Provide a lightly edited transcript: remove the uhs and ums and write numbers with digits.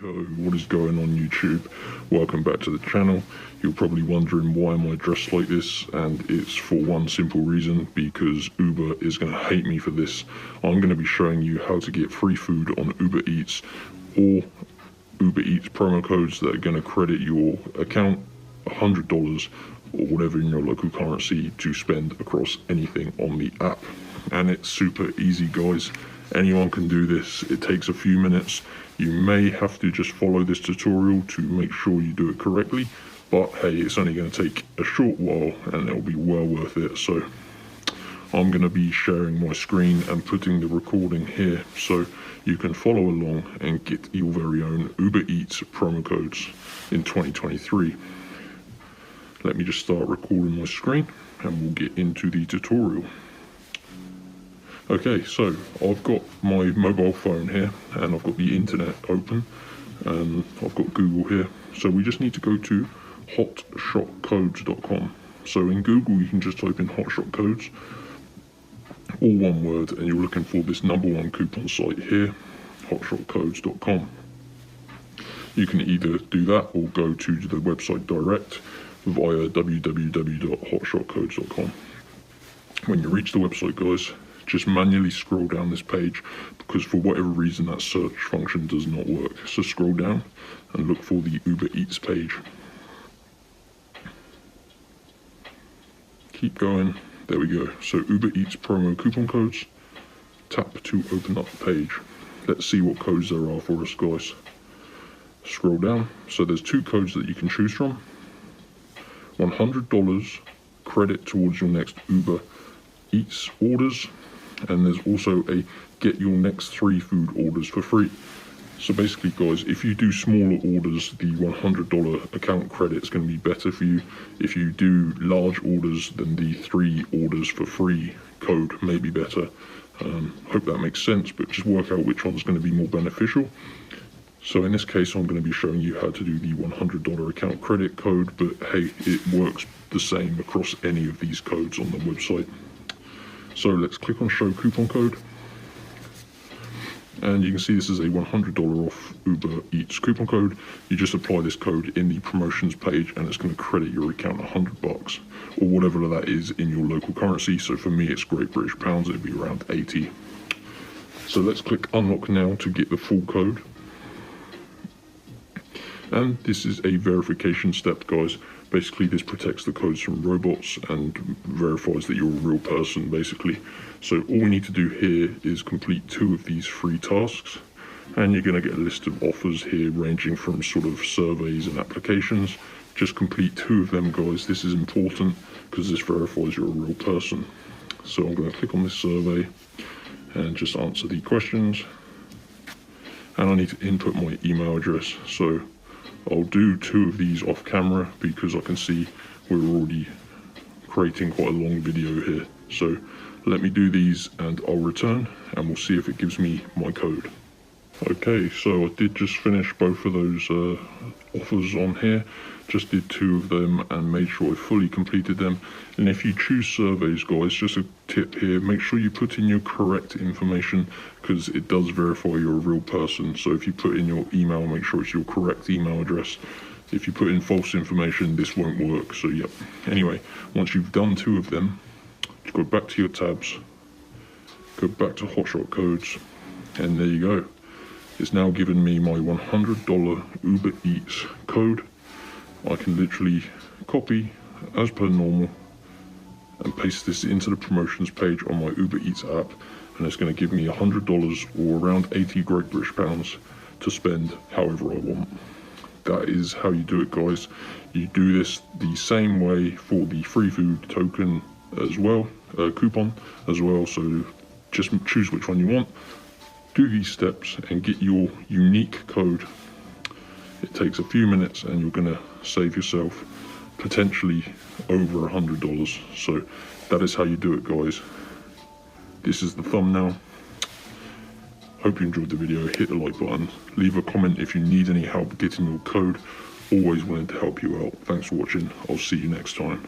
Yo, what is going on YouTube? Welcome back to the channel. You're probably wondering why am I dressed like this, and it's for one simple reason, because Uber is going to hate me for this. I'm going to be showing you how to get free food on Uber Eats or Uber Eats promo codes that are going to credit your account $100 or whatever in your local currency to spend across anything on the app. And it's super easy, guys. Anyone can do this. It takes a few minutes. You may have to just follow this tutorial to make sure you do it correctly, but hey, it's only going to take a short while and it'll be well worth it. So I'm going to be sharing my screen and putting the recording here so you can follow along and get your very own Uber Eats promo codes in 2023. Let me just start recording my screen and we'll get into the tutorial. Okay, so I've got my mobile phone here and I've got the internet open and I've got Google here. So we just need to go to hotshotcodes.com. So in Google you can just type in hotshot codes, all one word, and you're looking for this #1 coupon site here, hotshotcodes.com. You can either do that or go to the website direct via www.hotshotcodes.com. When you reach the website, guys, just manually scroll down this page because for whatever reason that search function does not work. So scroll down and look for the Uber Eats page. Keep going. There we go. So Uber Eats promo coupon codes. Tap to open up the page. Let's see what codes there are for us, guys. Scroll down. So there's 2 codes that you can choose from. $100 credit towards your next Uber Eats orders, and there's also a get your next 3 food orders for free. So basically, guys, if you do smaller orders, the $100 account credit is going to be better for you. If you do large orders, then the 3 orders for free code may be better. Hope that makes sense, but just work out which one's going to be more beneficial. So in this case, I'm going to be showing you how to do the $100 account credit code, but hey, it works the same across any of these codes on the website. So let's click on show coupon code. And you can see this is a $100 off Uber Eats coupon code. You just apply this code in the promotions page and it's going to credit your account $100 or whatever that is in your local currency. So for me, it's Great British Pounds. It'd be around 80. So let's click unlock now to get the full code. And this is a verification step, guys. Basically, this protects the codes from robots and verifies that you're a real person, basically. So all we need to do here is complete 2 of these free tasks. And you're going to get a list of offers here ranging from sort of surveys and applications. Just complete 2 of them, guys. This is important because this verifies you're a real person. So I'm going to click on this survey and just answer the questions. And I need to input my email address. So I'll do 2 of these off camera because I can see we're already creating quite a long video here. So let me do these and I'll return and we'll see if it gives me my code. Okay, so I did just finish both of those offers on here. Just did 2 of them and made sure I fully completed them. And if you choose surveys, guys, just a tip here, make sure you put in your correct information because it does verify you're a real person. So if you put in your email, make sure it's your correct email address. If you put in false information, this won't work. So yep. Anyway, once you've done 2 of them, go back to your tabs, go back to hotshot codes, and there you go. It's now given me my $100 Uber Eats code. I can literally copy as per normal and paste this into the promotions page on my Uber Eats app, and it's going to give me $100 or around 80 Great British Pounds to spend however I want. That is how you do it, guys. You do this the same way for the free food token as well, coupon as well. So just choose which one you want, do these steps and get your unique code. It takes a few minutes and you're going to save yourself potentially over $100. So that is how you do it, guys. This is the thumbnail. Hope you enjoyed the video. Hit the like button, leave a comment if you need any help getting your code. Always willing to help you out. Thanks for watching. I'll see you next time.